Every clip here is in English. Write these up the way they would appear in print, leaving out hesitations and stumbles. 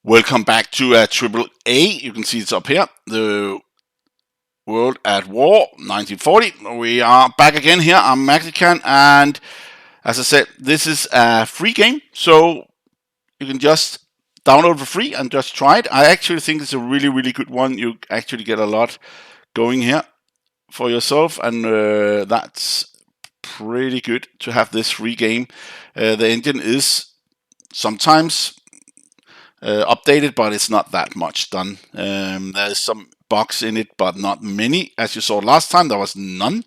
Welcome back to TripleA. You can see it's up here. The World at War, 1940. We are back again here. I'm Mexican, and as I said, this is a free game, so you can just download for free and just try it. I actually think it's a really, really good one. You actually get a lot going here for yourself, and that's pretty good to have this free game. The engine is sometimes updated, but it's not that much done. There's some bugs in it, but not many. As you saw last time, there was none.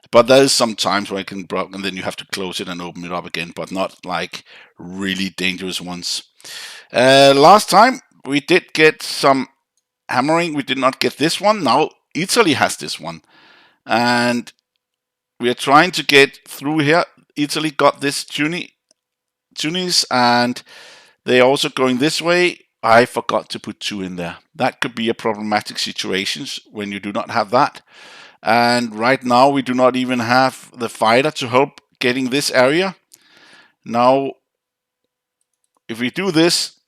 But there is some times where it can break, and then you have to close it and open it up again, but not like really dangerous ones. Last time we did get some hammering. We did not get this one. Now Italy has this one, and we are trying to get through here. Italy got this Tunis, and they're also going this way. I forgot to put 2 in there. That could be a problematic situation when you do not have that. And right now we do not even have the fighter to help getting this area. Now, if we do this,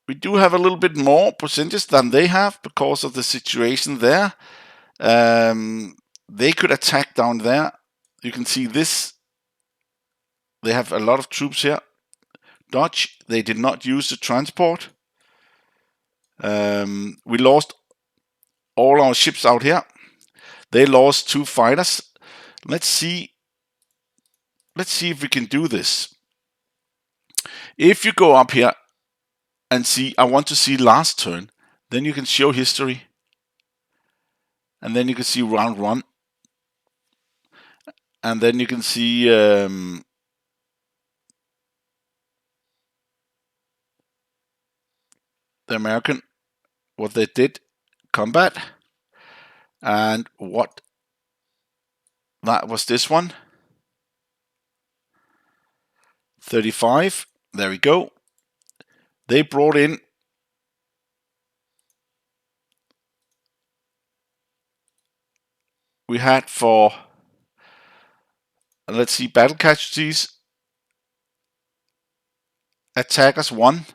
we do have a little bit more percentage than they have because of the situation there. They could attack down there. You can see this. They have a lot of troops here. Dutch, they did not use the transport. We lost all our ships out here. They lost 2 fighters. Let's see if we can do this. If you go up here and see, I want to see last turn, then you can show history. And then you can see round 1. And then you can see the American, what they did, combat, and what that was this one. 35, there we go. They brought in we had for, let's see, battle casualties, attackers 1.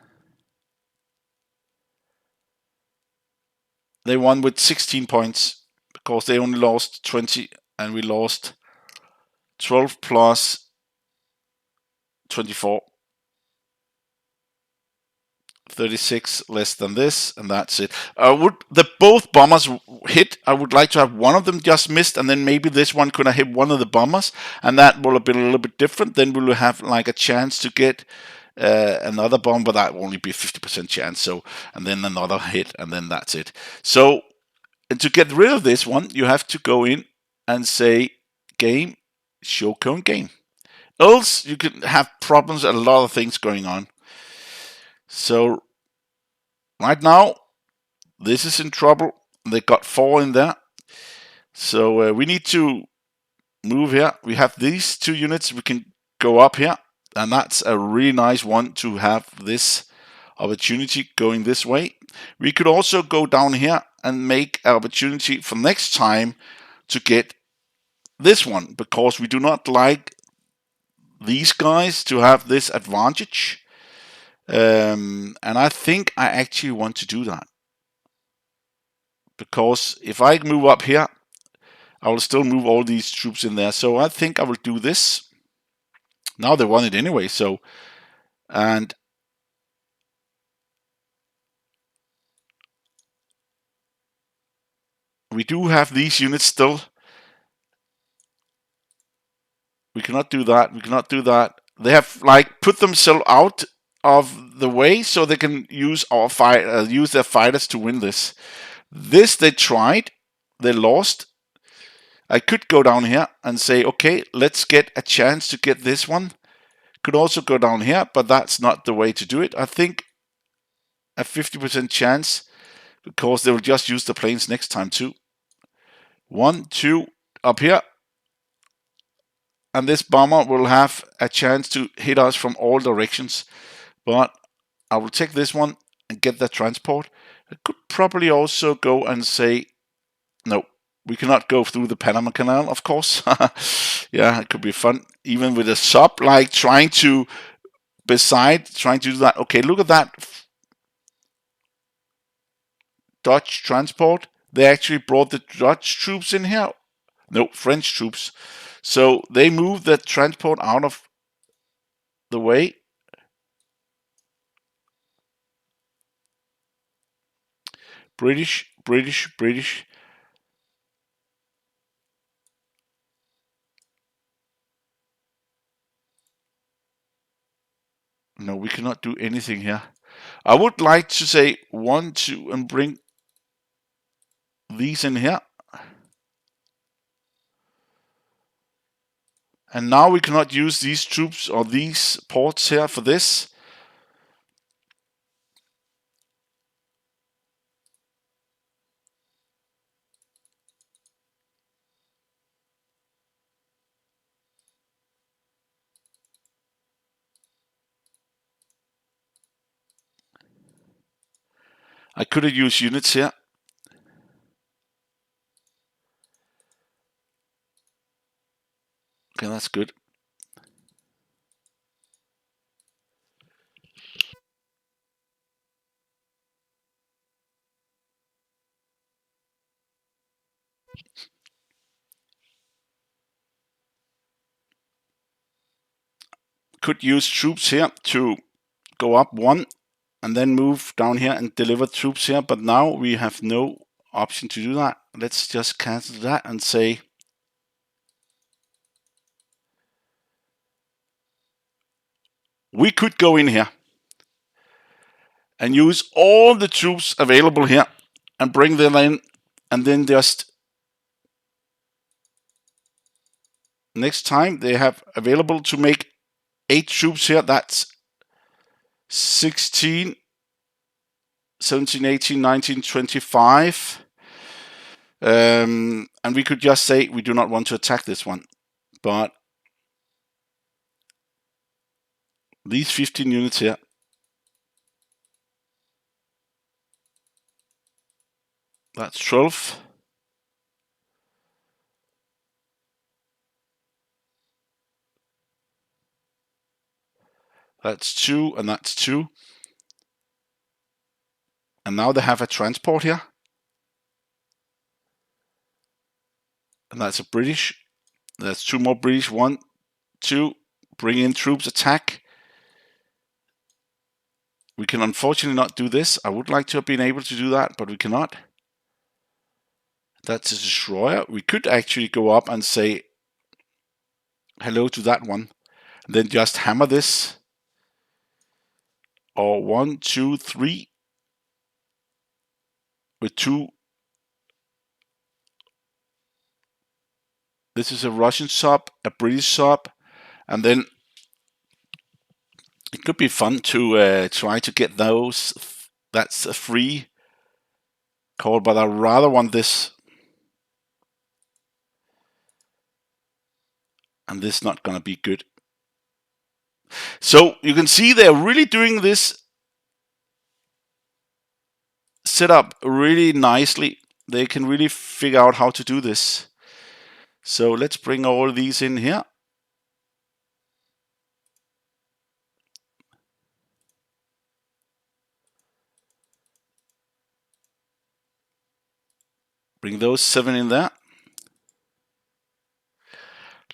They won with 16 points because they only lost 20 and we lost 12 plus 24. 36 less than this, and that's it. Would the both bombers hit? I would like to have one of them just missed, and then maybe this one could have hit one of the bombers, and that will have been a little bit different. Then we'll have like a chance to get another bomb, but that will only be 50% chance. So, and then another hit, and then that's it. So, and to get rid of this one, you have to go in and say game, show current game. Else you can have problems and a lot of things going on. So right now, this is in trouble. They got 4 in there. So we need to move here. We have these 2 units. We can go up here. And that's a really nice one to have this opportunity going this way. We could also go down here and make an opportunity for next time to get this one. Because we do not like these guys to have this advantage. And I think I actually want to do that. Because if I move up here, I will still move all these troops in there. So I think I will do this. Now they want it anyway, so, and we do have these units still. We cannot do that. We cannot do that. They have like put themselves out of the way so they can use our use their fighters to win this. This they tried, they lost. I could go down here and say, okay, let's get a chance to get this one. Could also go down here, but that's not the way to do it. I think a 50% chance because they will just use the planes next time too. 1, 2, up here. And this bomber will have a chance to hit us from all directions. But I will take this one and get that transport. I could probably also go and say, no, we cannot go through the Panama Canal, of course. Yeah, it could be fun. Even with a sub, like trying to beside trying to do that. Okay, look at that Dutch transport. They actually brought the Dutch troops in here. No, French troops. So they moved the transport out of the way. British, British, British. No, we cannot do anything here. I would like to say 1, 2, and bring these in here. And now we cannot use these troops or these ports here for this. I could have used units here. Okay, that's good. Could use troops here to go up 1 and then move down here and deliver troops here. But now we have no option to do that. Let's just cancel that and say we could go in here and use all the troops available here and bring them in, and then just next time they have available to make 8 troops here. That's 16, 17, 18, 19, 25. And we could just say we do not want to attack this one. But these 15 units here, that's 12. That's 2, and that's 2. And now they have a transport here. And that's a British. That's 2 more British. 1, 2. Bring in troops, attack. We can unfortunately not do this. I would like to have been able to do that, but we cannot. That's a destroyer. We could actually go up and say hello to that one. And then just hammer this. Or 1, 2, 3. With 2. This is a Russian sub, a British sub. And then it could be fun to try to get those. That's a free call, but I rather want this. And this is not going to be good. So you can see they're really doing this setup really nicely. They can really figure out how to do this. So let's bring all these in here. Bring those 7 in there.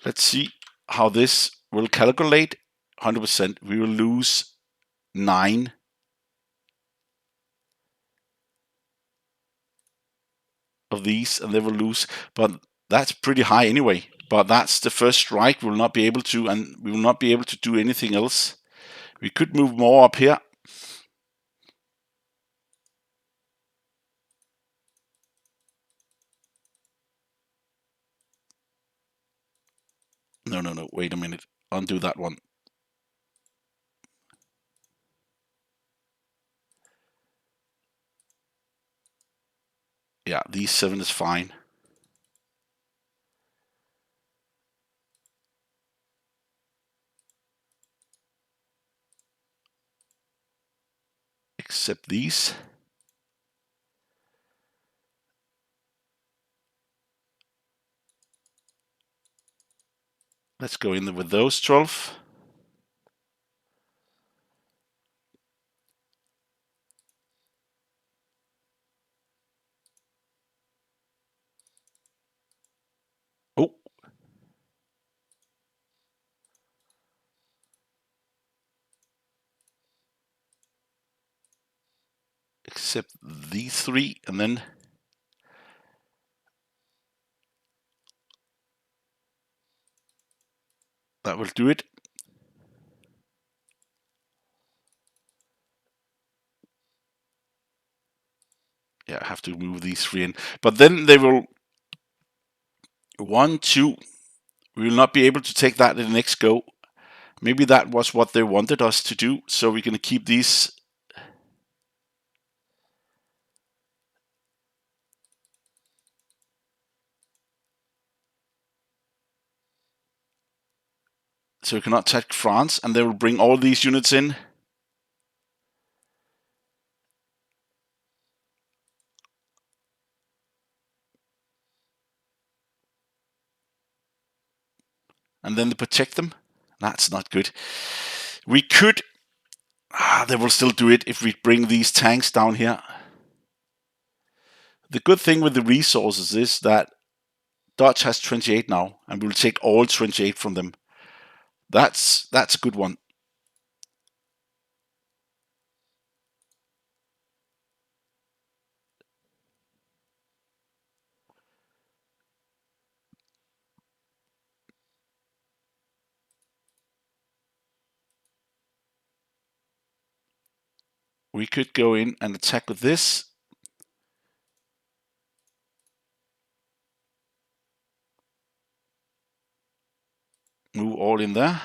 Let's see how this will calculate. 100%. We will lose 9. Of these, and they will lose. But that's pretty high anyway. But that's the first strike. We will not be able to, and we will not be able to do anything else. We could move more up here. No. Wait a minute. Undo that one. Yeah, these 7 is fine. Except these. Let's go in with those 12. except these three, and then that will do it. Yeah, I have to move these three in. But then they will 1, 2. We will not be able to take that in the next go. Maybe that was what they wanted us to do. So we're going to keep these. So we cannot attack France, and they will bring all these units in. And then they protect them. That's not good. We could. They will still do it if we bring these tanks down here. The good thing with the resources is that Dutch has 28 now, and we'll take all 28 from them. That's a good one. We could go in and attack with this. Move all in there.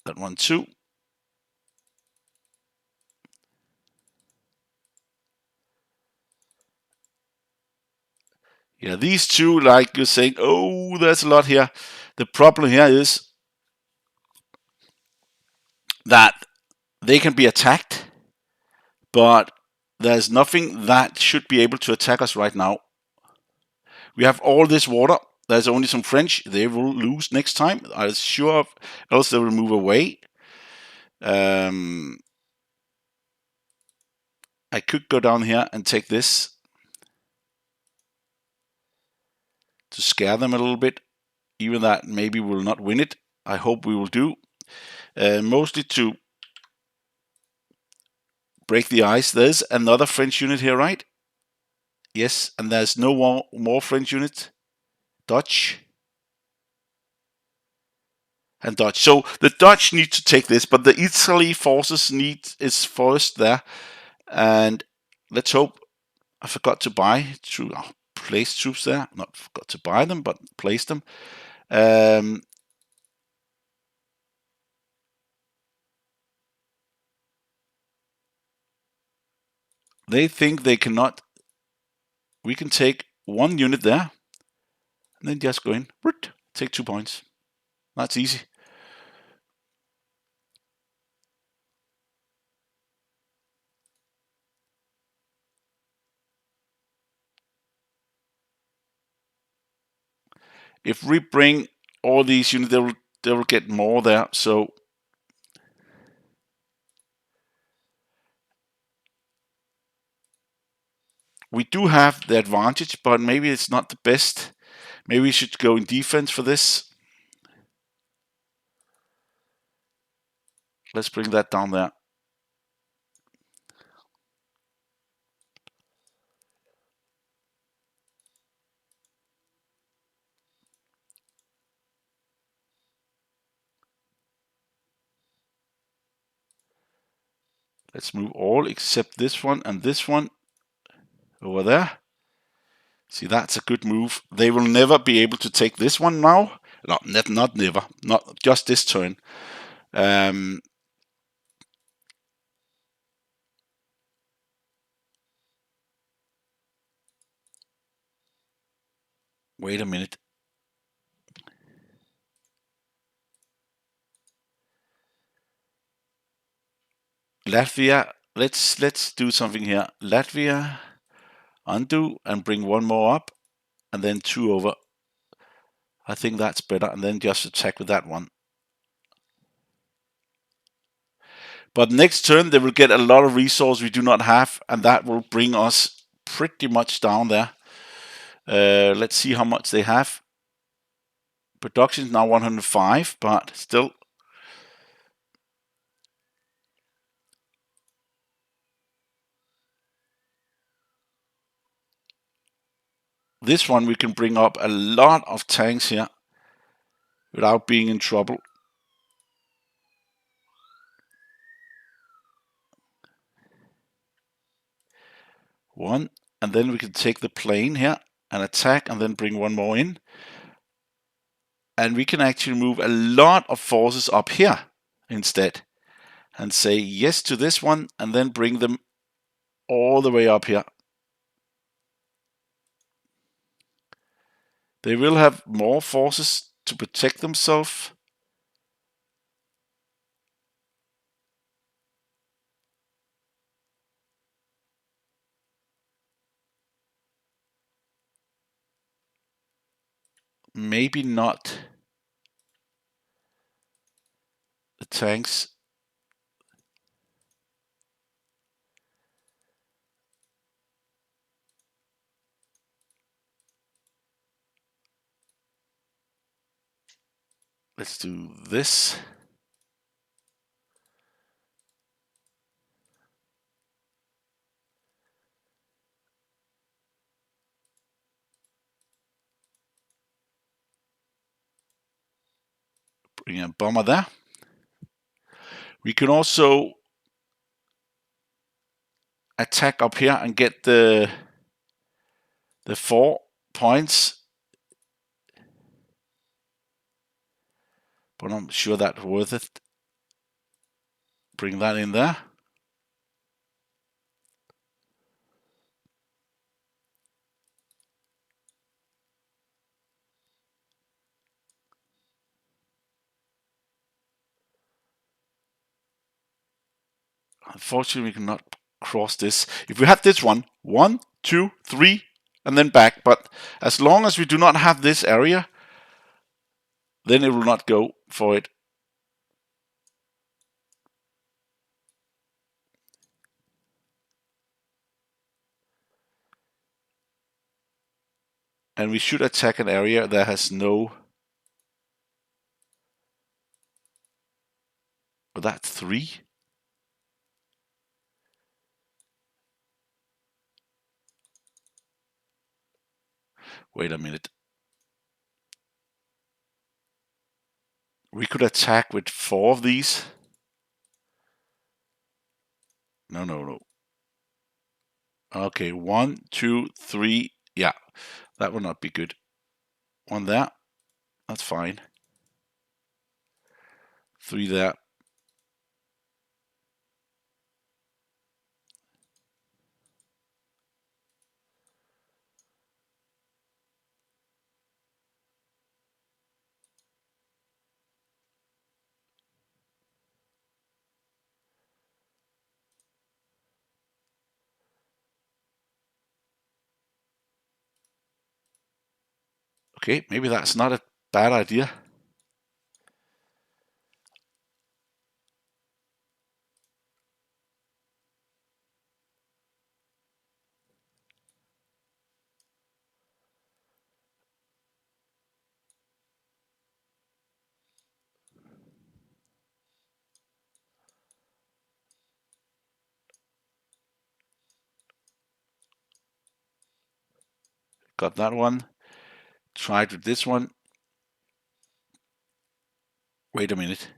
That one too. Yeah, these two, like you're saying, oh, there's a lot here. The problem here is that they can be attacked, but there's nothing that should be able to attack us right now. We have all this water. There's only some French. They will lose next time. I'm sure of, else they will move away. I could go down here and take this to scare them a little bit. Even that maybe we will not win it. I hope we will do. Mostly to break the ice. There's another French unit here, right? Yes, and there's no more French unit. Dutch. And Dutch. So the Dutch need to take this, but the Italy forces is first there. And let's hope. I forgot to buy place troops there. Not forgot to buy them, but place them. They think they cannot. We can take one unit there, and then just go in. Take 2 points. That's easy. If we bring all these units, they will get more there. So we do have the advantage, but maybe it's not the best. Maybe we should go in defense for this. Let's bring that down there. Let's move all except this one and this one over there. See, that's a good move. They will never be able to take this one now. No, not never. Not just this turn. Wait a minute. Latvia. Let's do something here. Latvia, undo and bring one more up, and then 2 over. I think that's better, and then just attack with that one. But next turn they will get a lot of resource we do not have, and that will bring us pretty much down there. Let's see how much they have. Production is now 105, but still. this one we can bring up a lot of tanks here without being in trouble. One, and then we can take the plane here and attack and then bring one more in. And we can actually move a lot of forces up here instead and say yes to this one and then bring them all the way up here. They will have more forces to protect themselves. Maybe not the tanks. Let's do this. Bring a bomber there. We can also attack up here and get the 4 points. But I'm sure that's worth it. Bring that in there. Unfortunately, we cannot cross this. If we had this one, 1, 2, 3, and then back. But as long as we do not have this area, then it will not go for it. And we should attack an area that has no... Oh, that's 3. Wait a minute. We could attack with 4 of these. No. Okay, 1, 2, 3. Yeah, that will not be good. 1 there. That's fine. 3 there. Okay, maybe that's not a bad idea. Got that one. Tried with this one. Wait a minute.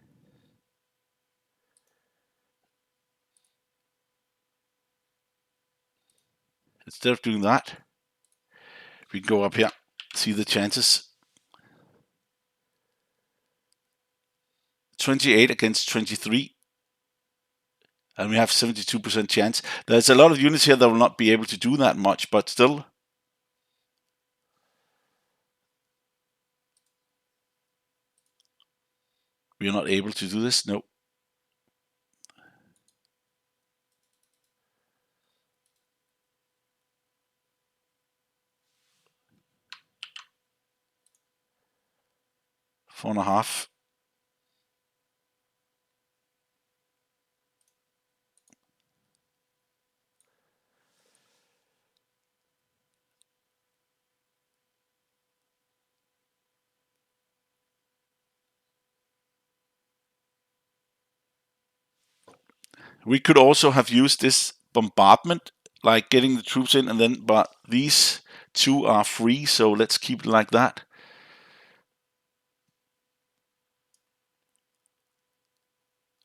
Instead of doing that, we can go up here, see the chances. 28 against 23. And we have 72% chance. There's a lot of units here that will not be able to do that much, but still. We are not able to do this. No. Four and a half. We could also have used this bombardment, like getting the troops in, and then but these 2 are free, so let's keep it like that.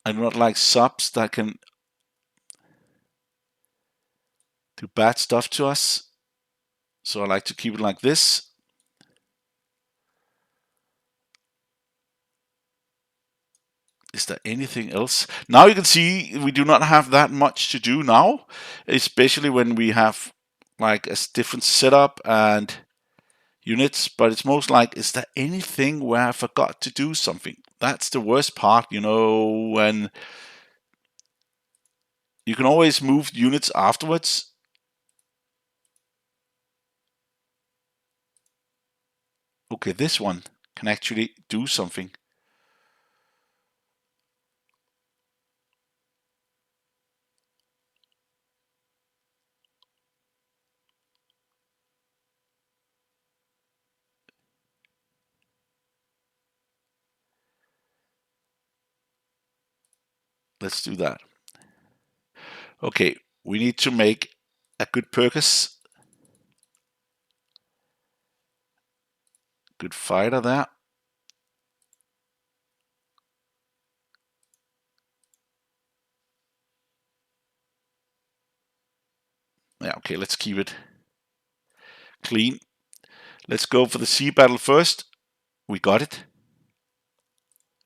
I do not like subs that can do bad stuff to us, so I like to keep it like this. Is there anything else? Now you can see we do not have that much to do now, especially when we have like a different setup and units, but it's most like, is there anything where I forgot to do something? That's the worst part, you know, when you can always move units afterwards. Okay, this one can actually do something. Let's do that. Okay, we need to make a good purchase. Good fighter there. Yeah, okay, let's keep it clean. Let's go for the sea battle first. We got it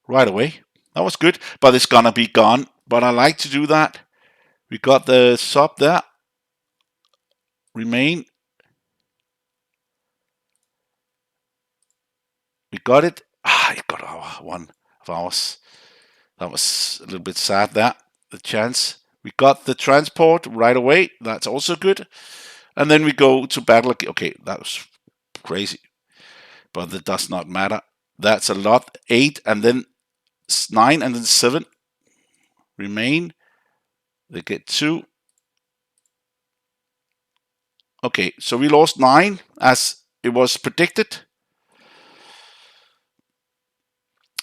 right away. That was good, but it's gonna be gone. But I like to do that. We got the sub there. Remain. We got it. It got one of ours. That was a little bit sad there. The chance. We got the transport right away. That's also good. And then we go to battle. Okay, that was crazy, but that does not matter. That's a lot. 8 and then 9 and then 7 remain. They get 2. Okay, so we lost 9 as it was predicted.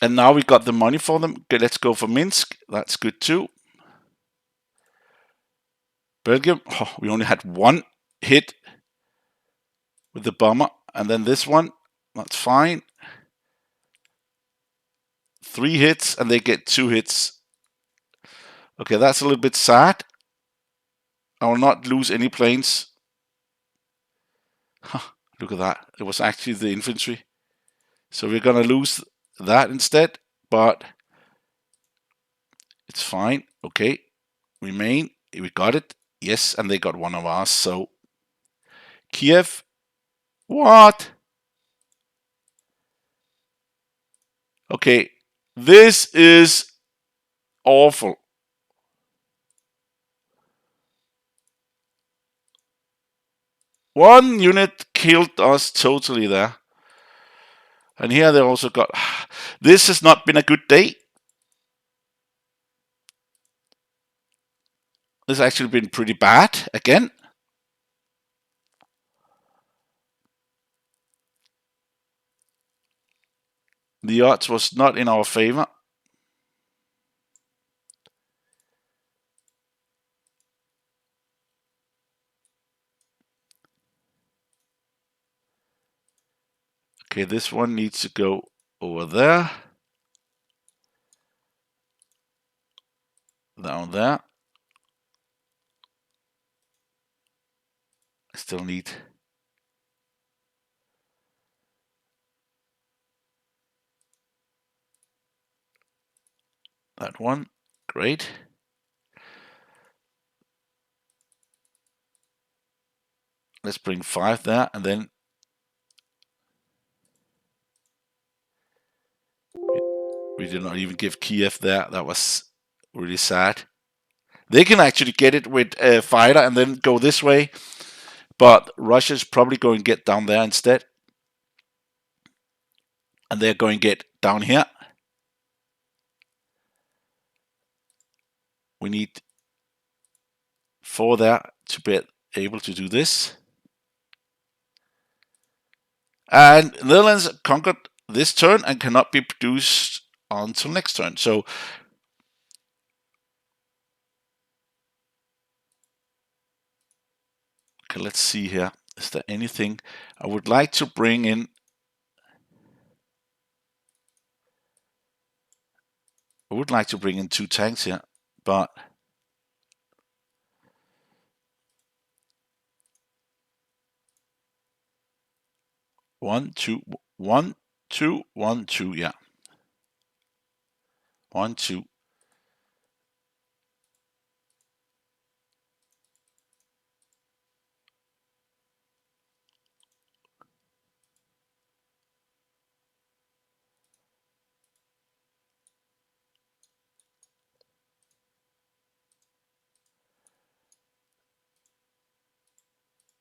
And now we got the money for them. Okay, let's go for Minsk. That's good too. Belgium, we only had 1 hit with the bomber. And then this one, that's fine. 3 hits and they get 2 hits. Okay, that's a little bit sad. I will not lose any planes. Look at that. It was actually the infantry. So we're going to lose that instead, but it's fine. Okay, remain. We got it. Yes, and they got one of ours. So Kiev, what? Okay, this is awful. One unit killed us totally there. And here they also got... This has not been a good day. This has actually been pretty bad again. The odds was not in our favor. Okay, this one needs to go over there. Down there. I still need... that one. Great. Let's bring 5 there, and then we did not even give Kiev there. That was really sad. They can actually get it with a fighter and then go this way, but Russia's probably going to get down there instead. And they're going to get down here. We need 4 there to be able to do this. And Netherlands conquered this turn and cannot be produced until next turn. So okay, let's see here. Is there anything I would like to bring in? I would like to bring in 2 tanks here, but one, two, 1, 2, 1, 2, yeah. 1, 2.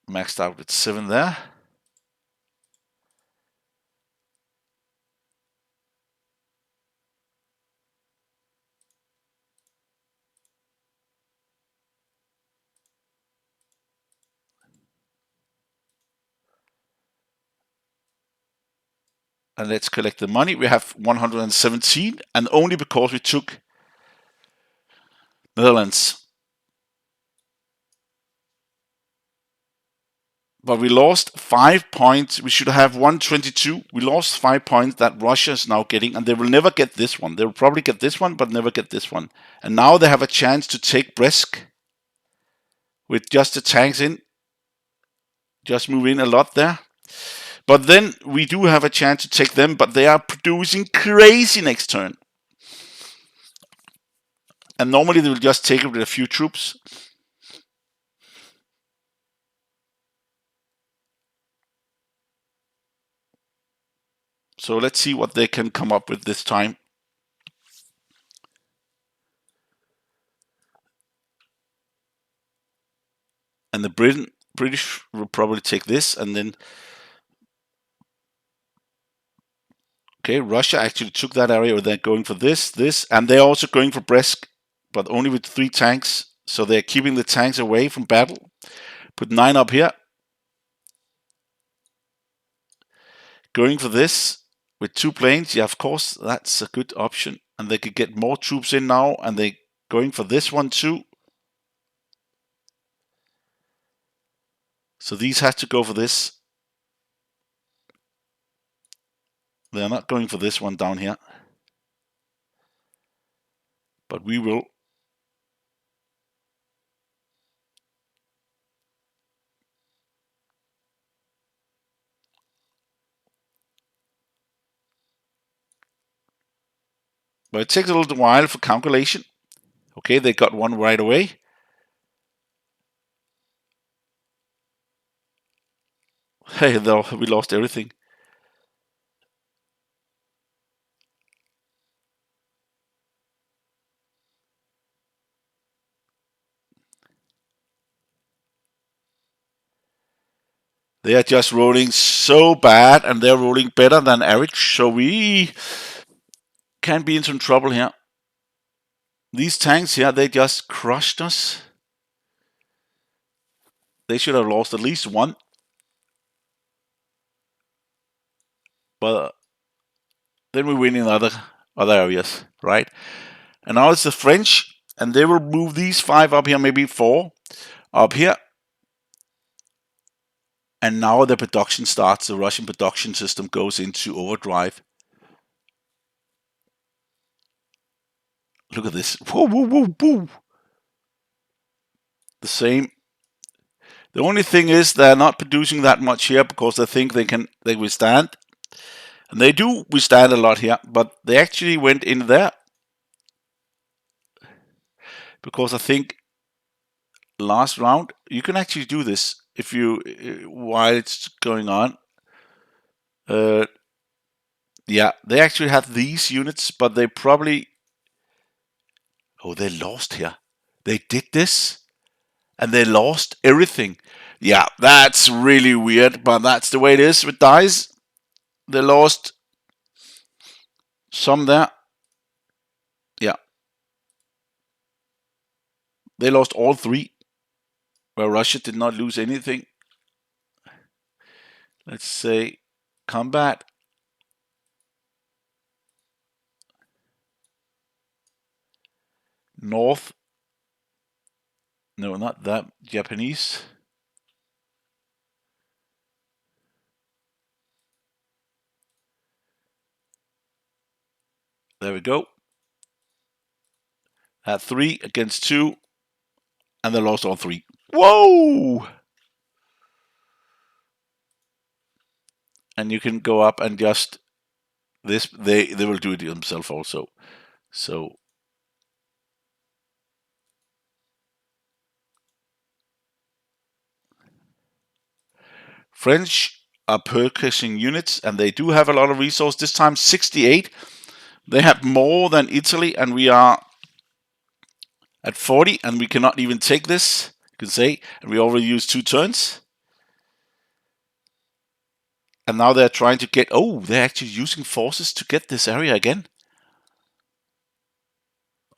Maxed out with 7 there. And let's collect the money. We have 117, and only because we took Netherlands. But we lost 5 points. We should have 122. We lost 5 points that Russia is now getting, and they will never get this one. They will probably get this one, but never get this one. And now they have a chance to take Brest with just the tanks in. Just move in a lot there. But then we do have a chance to take them, but they are producing crazy next turn. And normally they will just take it with a few troops. So let's see what they can come up with this time. And the British will probably take this, and then okay, Russia actually took that area, or they're going for this, and they're also going for Brest, but only with 3 tanks. So they're keeping the tanks away from battle. Put 9 up here. Going for this with 2 planes. Yeah, of course, that's a good option. And they could get more troops in now, and they're going for this one too. So these have to go for this. They're not going for this one down here. But we will. But it takes a little while for calculation. Okay, they got one right away. Hey, though, we lost everything. They are just rolling so bad, and they're rolling better than average. So we can be in some trouble here. These tanks here, they just crushed us. They should have lost at least one. But then we win in other areas, right? And now it's the French, and they will move these 5 up here, maybe 4 up here. And now the production starts. The Russian production system goes into overdrive. Look at this. Whoa, whoa, whoa, whoa. The same. The only thing is they're not producing that much here because they think they withstand. And they do withstand a lot here, but they actually went in there because I think last round you can actually do this if you while it's going on. Yeah, they actually have these units, but they probably they lost here. They did this and they lost everything. Yeah, that's really weird, but that's the way it is with dice. They lost some there. Yeah. They lost all 3, where Russia did not lose anything. Let's say combat. North. No, not that. Japanese. There we go. At 3 against 2, and they lost all 3. Whoa! And you can go up and just this. They will do it themselves also. So French are purchasing units, and they do have a lot of resources. This time 68. They have more than Italy, and we are at 40, and we cannot even take this. You can say, and we already used 2 turns. And now they're trying to get. Oh, they're actually using forces to get this area again.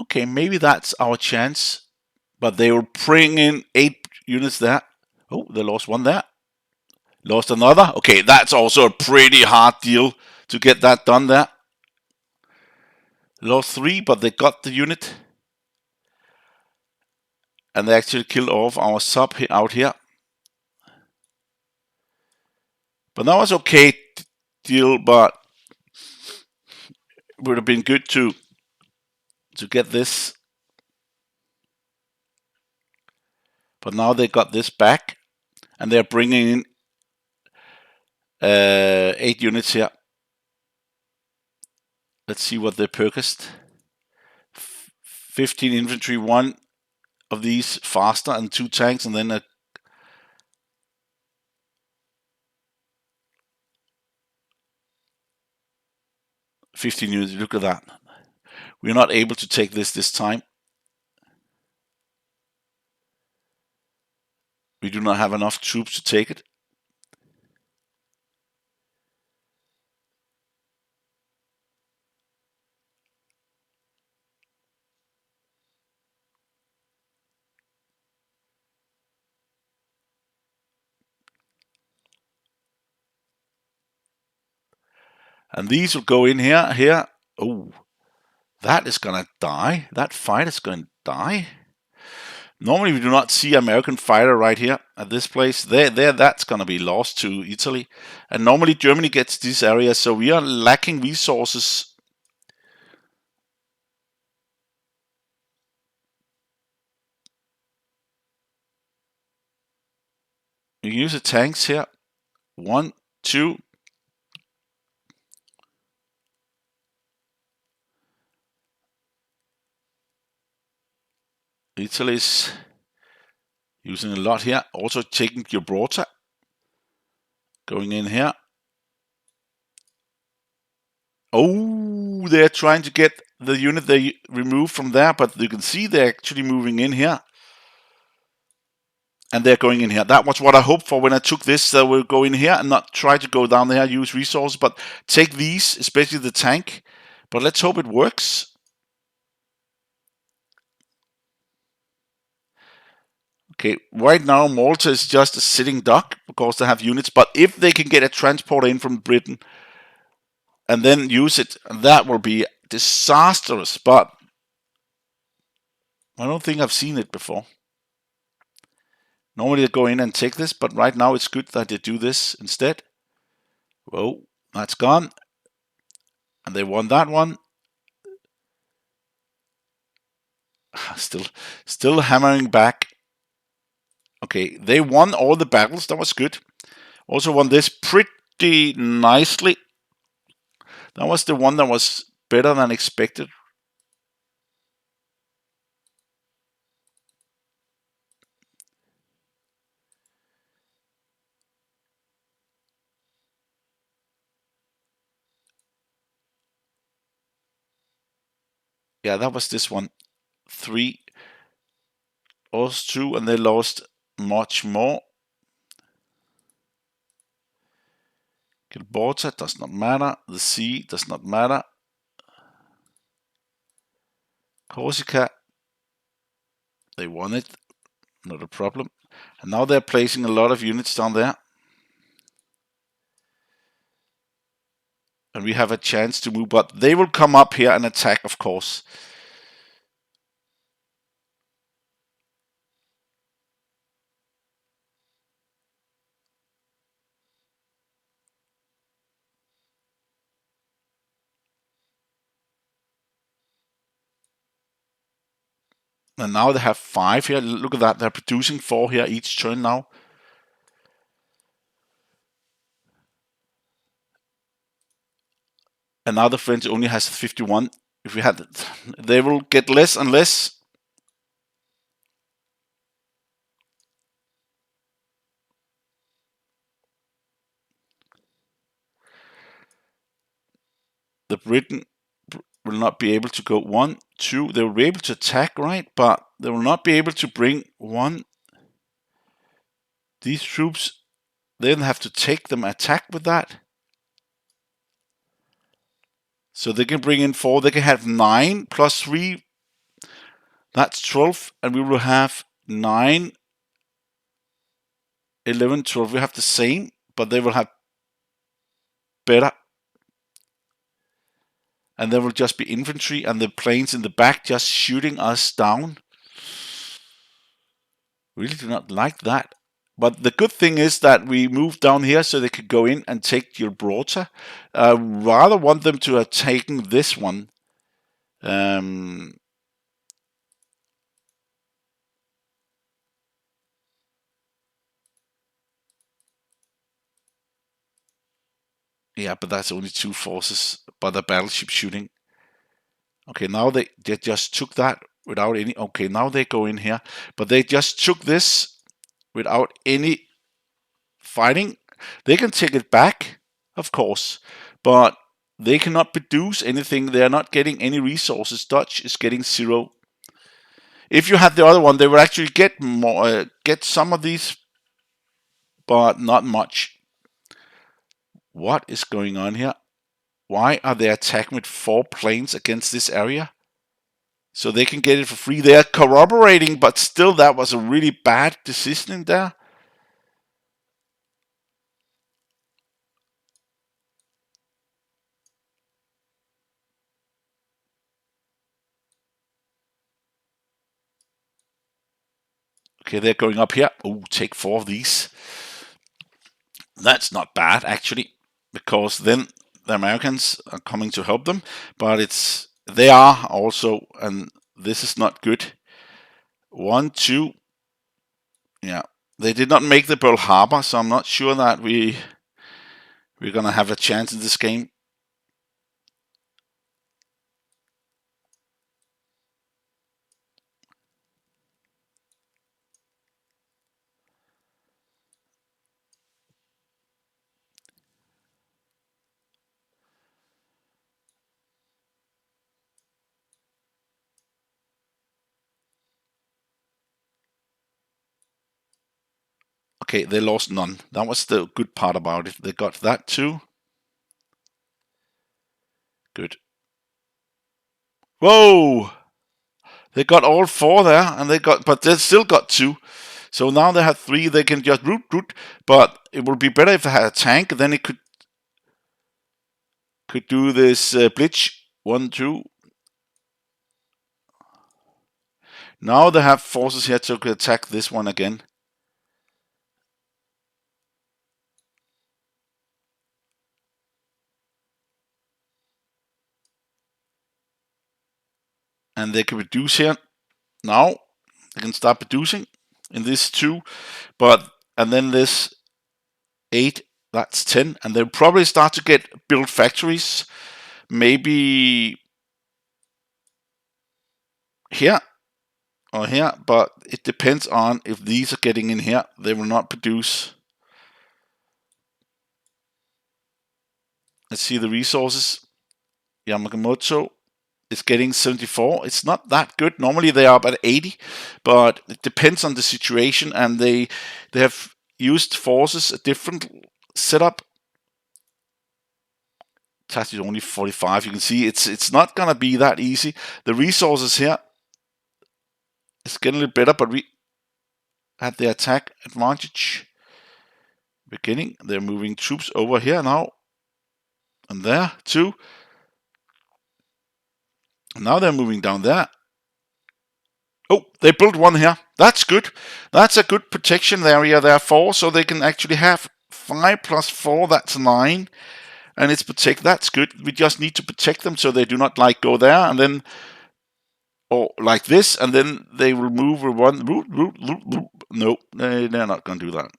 Okay, maybe that's our chance. But they will bring in 8 units there. Oh, they lost 1 there. Lost another. Okay, that's also a pretty hard deal to get that done there. Lost 3, but they got the unit. And they actually killed off our sub out here. But that was okay deal, but it would have been good to get this. But now they got this back, and they're bringing in 8 units here. Let's see what they purchased. 15 infantry, 1 of these faster, and 2 tanks, and then a 15 units. Look at that. We're not able to take this time. We do not have enough troops to take it. And these will go in here. Oh, that is gonna die. That fight is going to die. Normally we do not see American fighter right here at this place. That's gonna be lost to Italy. And normally Germany gets this area, so we are lacking resources. You can use the tanks here. 1, 2. Italy's using a lot here. Also taking Gibraltar. Going in here. Oh, they're trying to get the unit they removed from there, but you can see they're actually moving in here. And they're going in here. That was what I hoped for when I took this. They will go in here and not try to go down there, use resources, but take these, especially the tank. But let's hope it works. Okay, right now Malta is just a sitting duck because they have units, but if they can get a transporter in from Britain and then use it, that will be disastrous, but I don't think I've seen it before. Normally they go in and take this, but right now it's good that they do this instead. Whoa, that's gone. And they won that one. Still hammering back. Okay, they won all the battles. That was good. Also won this pretty nicely. That was the one that was better than expected. Yeah, that was this one. 3 lost 2, and they lost much more. Gibraltar does not matter. The sea does not matter. Corsica, they won it. Not a problem. And now they're placing a lot of units down there. And we have a chance to move, but they will come up here and attack, of course. And now they have 5 here. Look at that. They're producing 4 here each turn now. And now the French only has 51. If we had, they will get less and less. The Britain will not be able to go 1, 2. They will be able to attack, right? But they will not be able to bring 1. These troops, they don't have to take them attack with that. So they can bring in 4. They can have 9 plus 3. That's 12. And we will have 9, 11, 12. We have the same, but they will have better. And there will just be infantry and the planes in the back just shooting us down. Really do not like that. But the good thing is that we moved down here so they could go in and take Gibraltar. Rather want them to have taken this one. Yeah, but that's only 2 forces, but a battleship shooting. Okay, now they just took that without any. Okay, now they go in here, but they just took this without any fighting. They can take it back, of course, but they cannot produce anything. They are not getting any resources. Dutch is getting 0. If you had the other one, they would actually get more, get some of these, but not much. What is going on here? Why are they attacking with 4 planes against this area? So they can get it for free. They are corroborating, but still that was a really bad decision in there. Okay, they're going up here. Oh, take 4 of these. That's not bad, actually, because then the Americans are coming to help them, but they are also, and this is not good. 1, 2. Yeah, they did not make the Pearl Harbor, so I'm not sure that we're gonna have a chance in this game. Okay, they lost none. That was the good part about it. They got that too. Good. Whoa! They got all 4 there, and but they still got 2. So now they have 3. They can just root. But it would be better if they had a tank. Then it could do this blitz. 1, 2. Now they have forces here to attack this one again. And they can reduce here. Now they can start producing in this 2. And then this 8, that's 10. And they'll probably start to build factories. Maybe here or here, but it depends on if these are getting in here. They will not produce. Let's see the resources. Yamamoto is getting 74. It's not that good. Normally they are about 80, but it depends on the situation, and they have used forces, a different setup. Task is only 45. You can see it's not gonna be that easy. The resources here is getting a little better, but we had the attack advantage. Beginning, they're moving troops over here now, and there too. Now they're moving down there. Oh, they built one here. That's good. That's a good protection area there, 4, so they can actually have 5 plus 4, that's 9. And it's protect. That's good. We just need to protect them so they do not go there. And then or like this, and then they will move with one. No, they're not going to do that.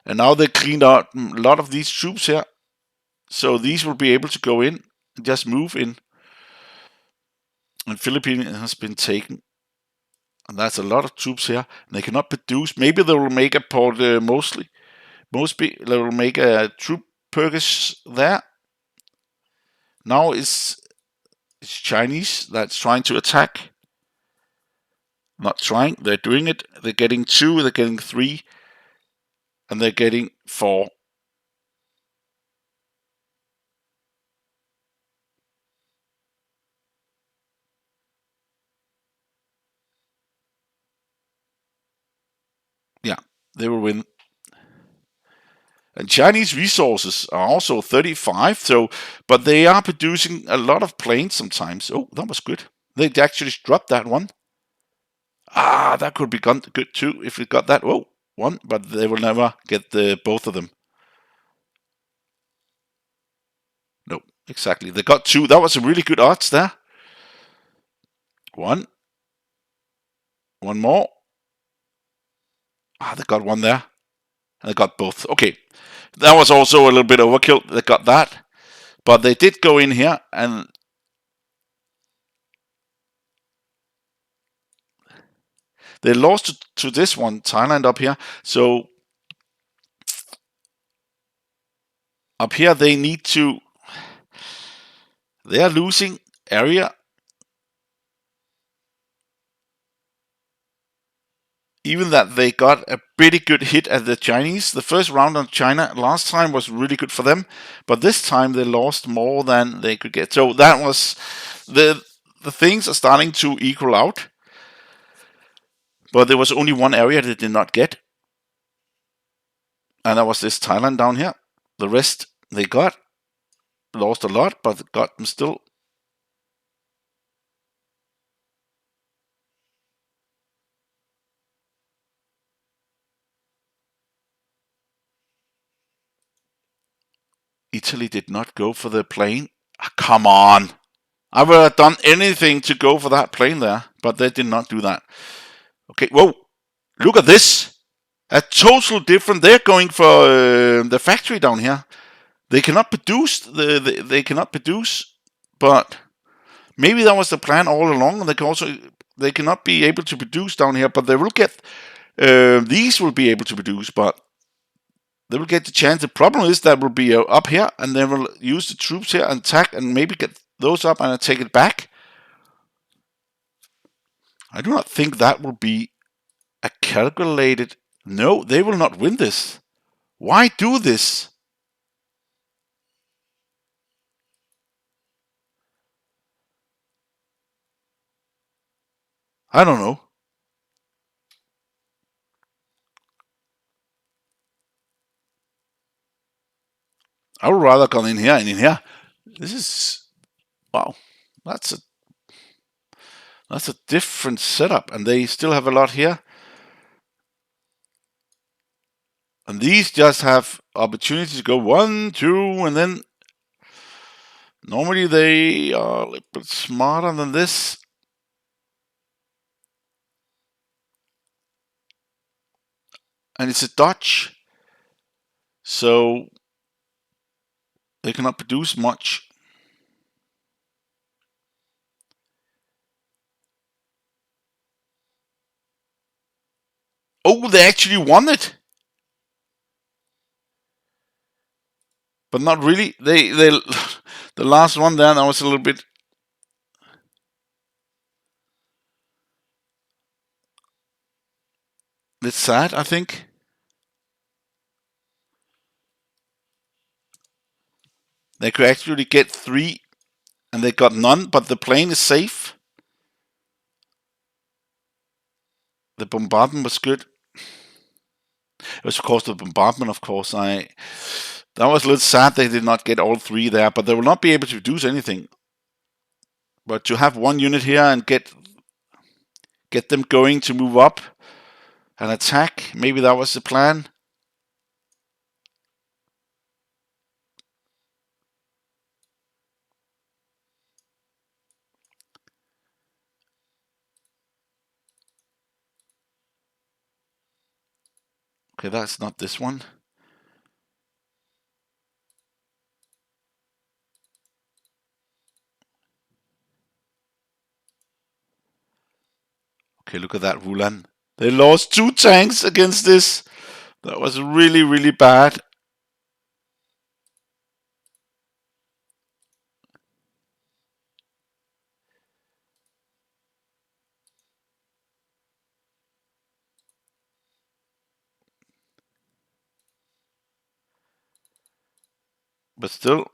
And now they cleaned out a lot of these troops here, so these will be able to go in and just move in. And Philippines has been taken, and that's a lot of troops here. They cannot produce. Maybe they will make a port mostly. Mostly they will make a troop purchase there. Now it's Chinese that's trying to attack. Not trying, they're doing it. They're getting 2, they're getting 3, and they're getting 4. Yeah, they will win. And Chinese resources are also 35, so but they are producing a lot of planes sometimes. Oh, that was good. They actually dropped that one. Ah, that could be good too if we got that. Oh, one, but they will never get the both of them. No, exactly. They got 2. That was a really good odds there. One more. Ah, they got one there. And they got both. Okay. That was also a little bit overkill. They got that. But they did go in here and they lost to this one, Thailand up here. So up here they need to. They are losing area. Even that they got a pretty good hit at the Chinese. The first round on China last time was really good for them, but this time they lost more than they could get. So that was the things are starting to equal out. But there was only one area they did not get, and that was this Thailand down here. The rest they got, lost a lot, but got them still. Italy did not go for the plane. Come on. I would have done anything to go for that plane there, but they did not do that. Okay, whoa. Look at this. A total different. They're going for the factory down here. They cannot produce. They cannot produce, but maybe that was the plan all along. They cannot be able to produce down here, but they will get. These will be able to produce, but they will get the chance. The problem is that will be up here, and they will use the troops here and attack, and maybe get those up and take it back. I do not think that will be a calculated. No, they will not win this. Why do this? I don't know. I would rather come in here and in here. This is wow. That's a different setup, and they still have a lot here. And these just have opportunities to go 1, 2, and then normally they are a little bit smarter than this. And it's a Dutch, so they cannot produce much. Oh, they actually won it, but not really. They the last one there, that was a little bit. It's sad, I think. They could actually get 3, and they got none, but the plane is safe. The bombardment was good. It was, of course, the bombardment, of course. That was a little sad they did not get all 3 there, but they will not be able to produce anything. But to have one unit here and get them going to move up and attack, maybe that was the plan. Okay, that's not this one. Okay, look at that, Wulan. They lost 2 tanks against this. That was really, really bad. But still,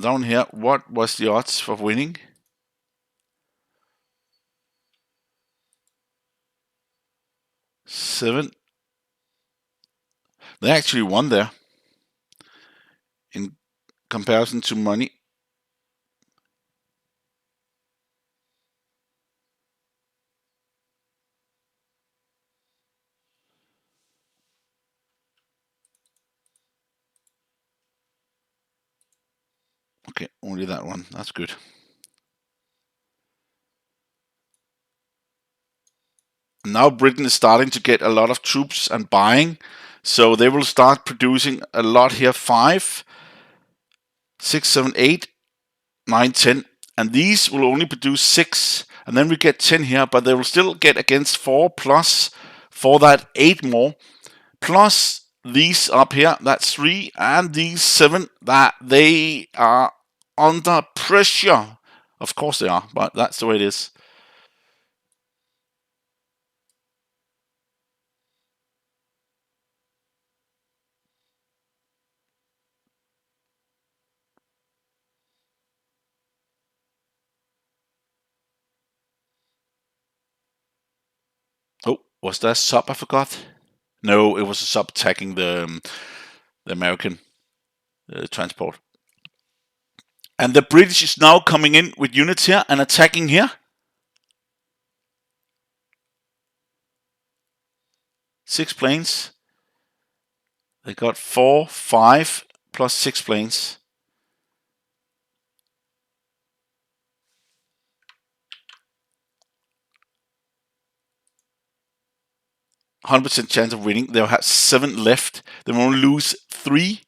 down here, what was the odds for winning? 7. They actually won there in comparison to money. Okay, only that one. That's good. Now Britain is starting to get a lot of troops and buying, so they will start producing a lot here. 5, 6, 7, 8, 9, 10, and these will only produce 6, and then we get 10 here, but they will still get against 4 plus for that 8 more, plus these up here, that's 3, and these 7, that they are under pressure. Of course they are, but that's the way it is. Oh, was that a sub I forgot? No, it was a sub attacking the American transport. And the British is now coming in with units here and attacking here. 6 planes. They got 4, 5 plus 6 planes. %100% chance of winning. They'll have 7 left. They won't lose 3.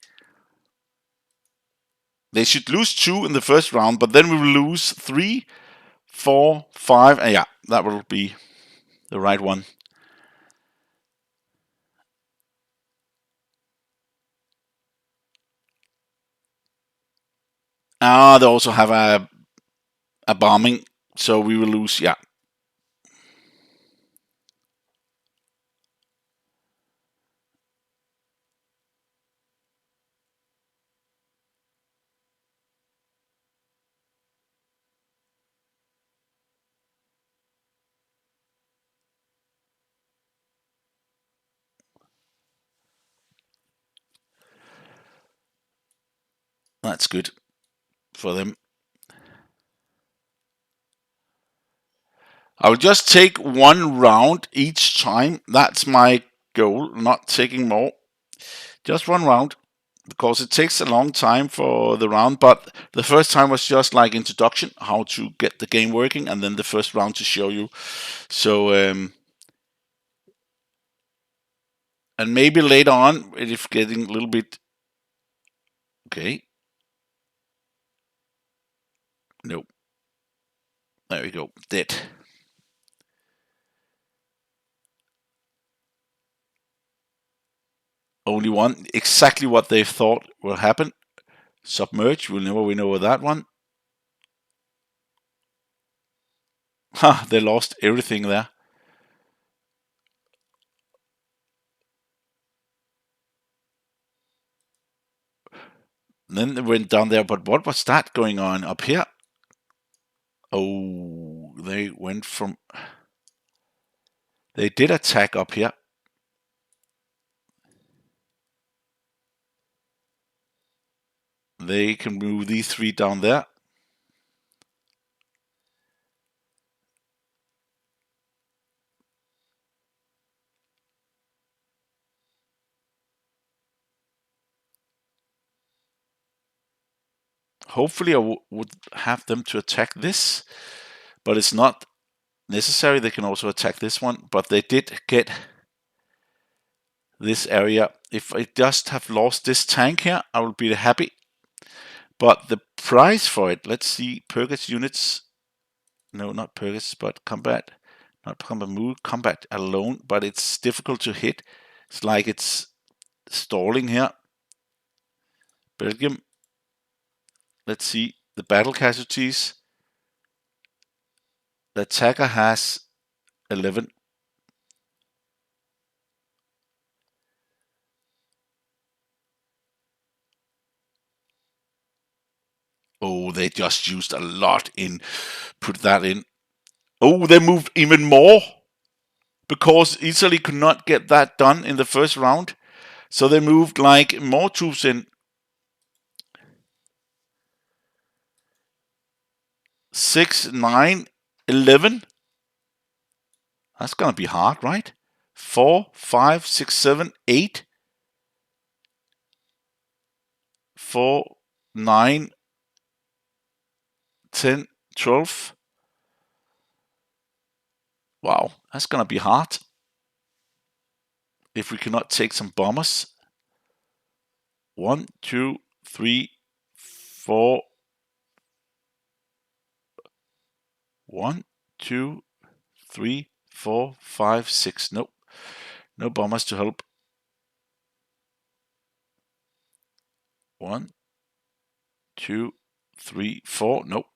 They should lose 2 in the first round, but then we will lose 3, 4, 5, and yeah, that will be the right one. They also have a bombing, so we will lose, yeah. That's good for them. I will just take 1 round each time. That's my goal, not taking more. Just 1 round, because it takes a long time for the round, but the first time was just like introduction, how to get the game working, and then the first round to show you. So, and maybe later on, if getting a little bit, okay. Nope. There we go. Dead. Only one. Exactly what they thought will happen. Submerge. We'll never win over that one. Ha! They lost everything there. And then they went down there. But what was that going on up here? Oh, they went from. They did attack up here. They can move these 3 down there. Hopefully I would have them to attack this, but it's not necessary. They can also attack this one, but they did get this area. If I just have lost this tank here, I will be happy. But the price for it, let's see, Purgus units. No, not Purgus, but combat. Not combat move, combat alone, but it's difficult to hit. It's like it's stalling here. Belgium. Let's see the battle casualties. The attacker has 11. Oh, they just used a lot in. Put that in. Oh, they moved even more because Italy could not get that done in the first round. So they moved like more troops in. 6, 9, 11. That's gonna be hard, right? 4, 5, 6, 7, 8. 4, 9, 10, 12. Wow, that's gonna be hard. If we cannot take some bombers. 1, 2, 3, 4. 1, 2, 3, 4, 5, 6. Nope. No bombers to help. 1, 2, 3, 4. Nope.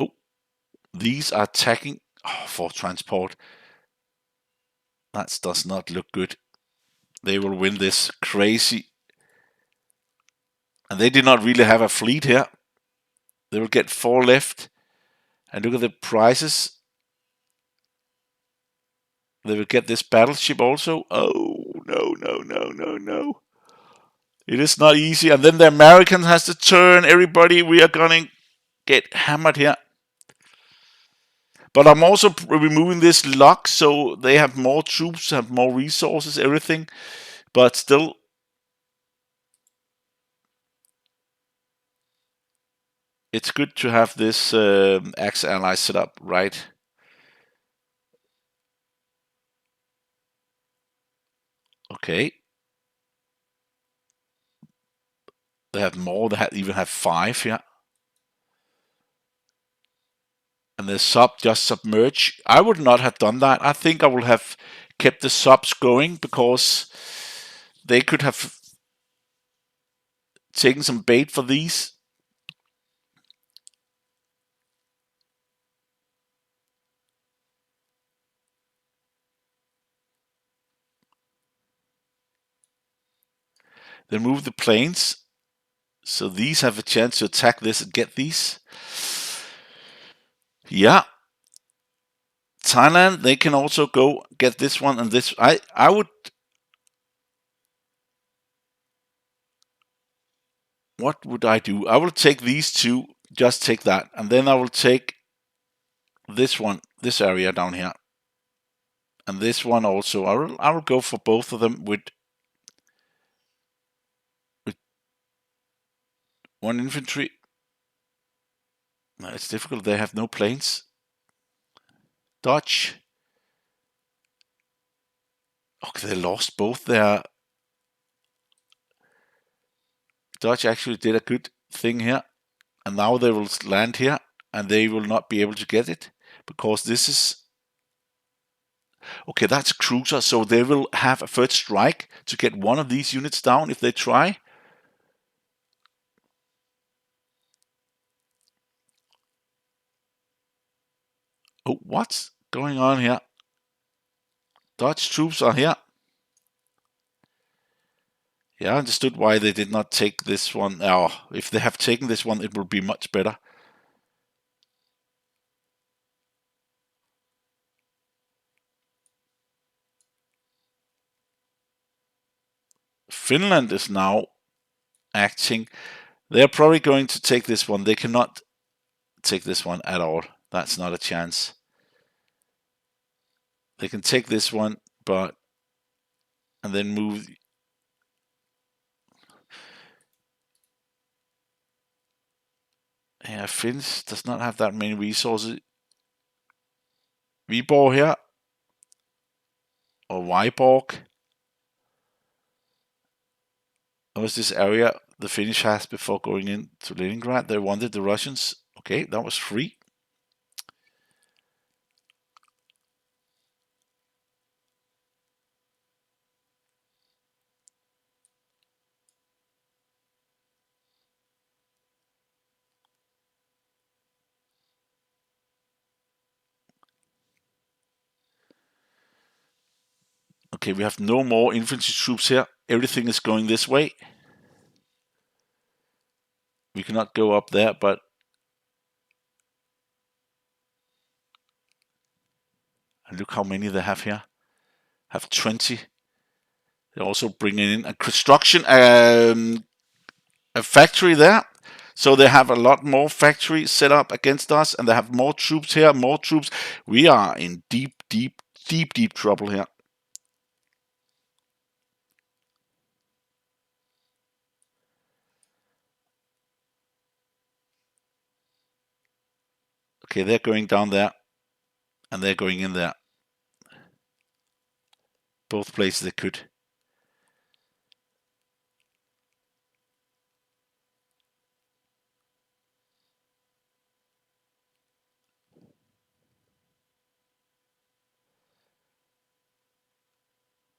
Oh, these are attacking for transport. That does not look good. They will win this crazy. And they did not really have a fleet here. They will get 4 left. And look at the prices. They will get this battleship also. Oh, no, no, no, no, no. It is not easy. And then the Americans has to turn. Everybody, we are going to get hammered here. But I'm also removing this lock so they have more troops, have more resources, everything. But still, it's good to have this Axis ally set up right. Okay. They have more. They even have 5 here. And the sub just submerge. I would not have done that. I think I would have kept the subs going because they could have taken some bait for these. They move the planes. So these have a chance to attack this and get these. Yeah. Thailand, they can also go get this one and this. I would. What would I do? I will take these two. Just take that. And then I will take this one, this area down here. And this one also. I will go for both of them with 1 infantry. It's difficult. They have no planes. Dutch. Okay, they lost both their. Dutch actually did a good thing here. And now they will land here. And they will not be able to get it. Because this is. Okay, that's cruiser. So they will have a first strike to get one of these units down if they try. Oh, what's going on here? Dutch troops are here. Yeah, I understood why they did not take this one. Oh, if they have taken this one, it will be much better. Finland is now acting. They're probably going to take this one. They cannot take this one at all. That's not a chance. They can take this one, but and then move. Yeah, Finns does not have that many resources. Viborg here. or Vyborg. What was this area the Finnish has before going into Leningrad? They wanted the Russians. Okay, that was free. Okay, we have no more infantry troops here. Everything is going this way. We cannot go up there, but look how many they have here. Have 20. They're also bringing in a construction, a factory there. So they have a lot more factories set up against us, and they have more troops here, more troops. We are in deep, deep, deep, deep trouble here. Okay, they're going down there, and they're going in there. Both places they could.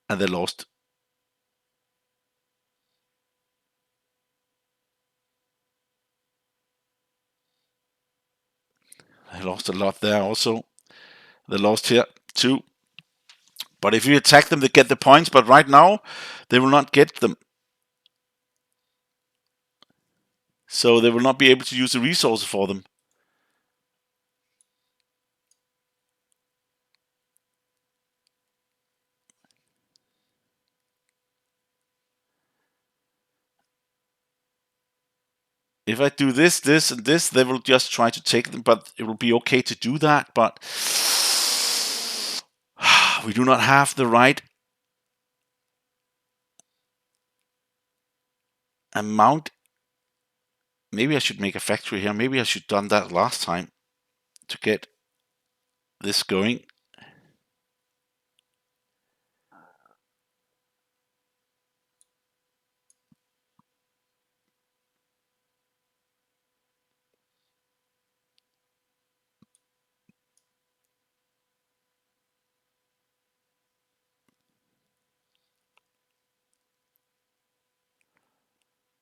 And they lost. They lost a lot there also. They lost here too. But if you attack them, they get the points. But right now, they will not get them. So they will not be able to use the resources for them. If I do this, this, and this, they will just try to take them, but it will be okay to do that. But we do not have the right amount. Maybe I should make a factory here. Maybe I should have done that last time to get this going.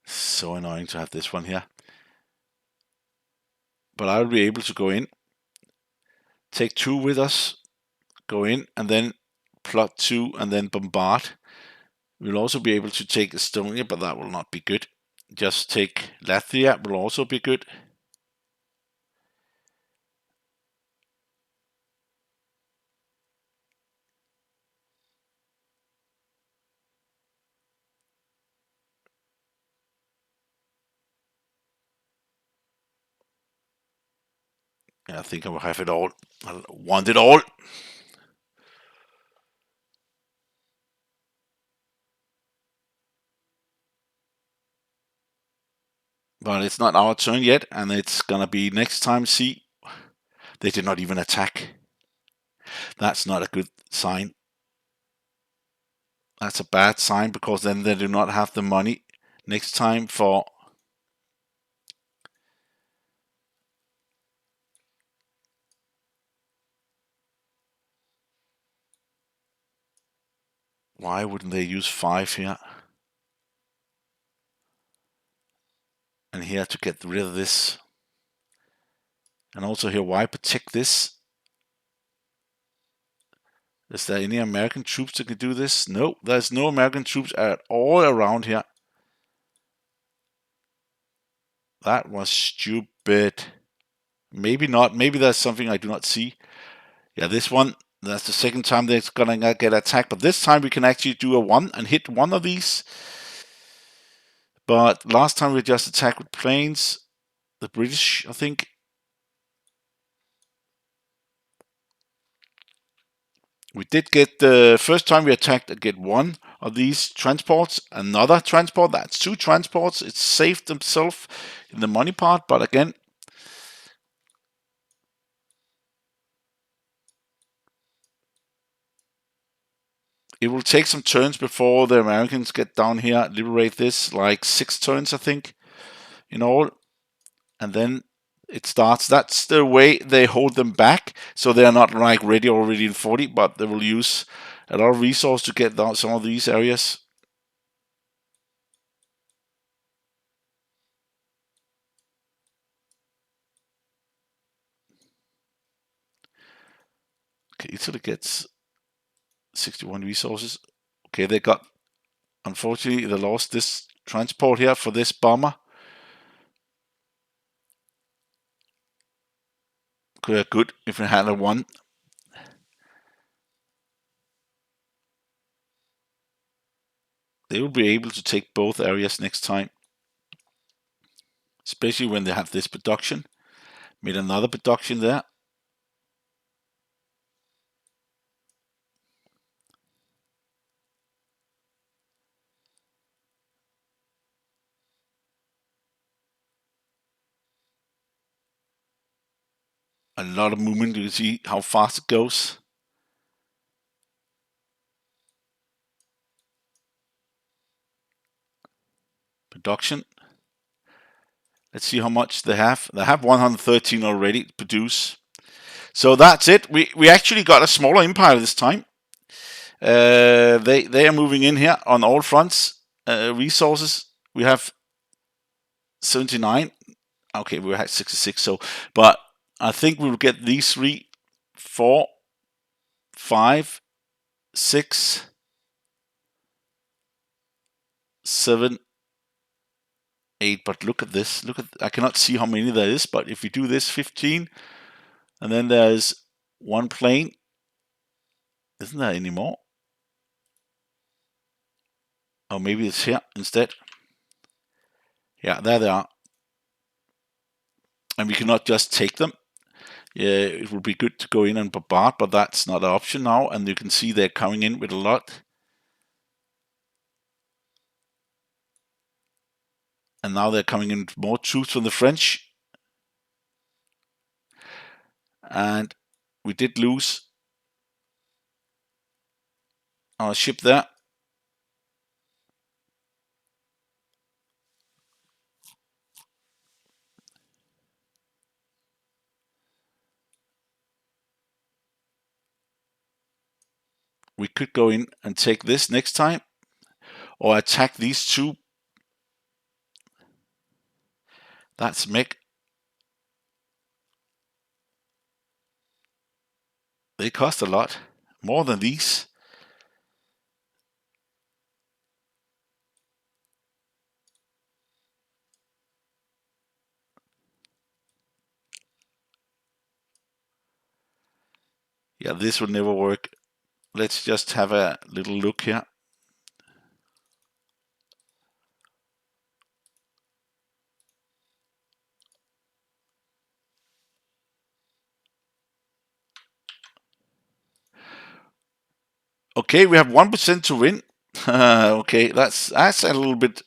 So annoying to have this one here. But I will be able to go in, take 2 with us, go in, and then plot 2, and then bombard. We'll also be able to take Estonia, but that will not be good. Just take Latvia will also be good. I think I will have it all. I want it all. But it's not our turn yet, and it's gonna be next time. See, they did not even attack. That's not a good sign. That's a bad sign, because then they do not have the money next time for. Why wouldn't they use 5 here? And here to get rid of this. And also here, why protect this? Is there any American troops that can do this? No, there's no American troops at all around here. That was stupid. Maybe not. Maybe there's something I do not see. Yeah, this one, that's the second time they're gonna get attacked. But this time we can actually do a 1 and hit one of these. But last time we just attacked with planes. The British, I think. We did get the first time we attacked, get 1 of these transports, another transport. That's 2 transports. It saved themselves in the money part, but again, It will take some turns before the Americans get down here, liberate this, like 6 turns, I think, in all. And then it starts. That's the way they hold them back, so they are not like ready already in 40, but they will use a lot of resource to get down some of these areas. Okay, Italy gets 61 resources. Okay, they got, unfortunately, they lost this transport here for this bomber. Could have good if we had a 1. They will be able to take both areas next time, especially when they have this production. Made another production there. A lot of movement. You can see how fast it goes. Production. Let's see how much they have. They have 113 already to produce. So that's it. We actually got a smaller empire this time. They are moving in here on all fronts. Resources. We have 79. Okay, we had 66. So, but I think we will get these 3, 4, 5, 6, 7, 8. But look at this. Look at, I cannot see how many there is, but if we do this, 15, and then there's 1 plane. Isn't there any more? Oh, maybe it's here instead. Yeah, there they are. And we cannot just take them. Yeah, it would be good to go in and bombard, but that's not an option now. And you can see they're coming in with a lot. And now they're coming in with more troops from the French. And we did lose our ship there. We could go in and take this next time, or attack these 2. That's mech. They cost a lot, more than these. Yeah, this will never work. Let's just have a little look here. Okay, we have 1% to win. Okay, that's a little bit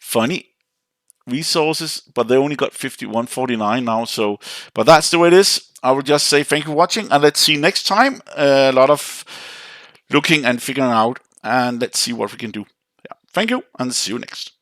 funny. Resources, but they only got 51.49 now. So, but that's the way it is. I will just say thank you for watching, and let's see next time. A lot of looking and figuring out, and let's see what we can do. Yeah, thank you, and see you next.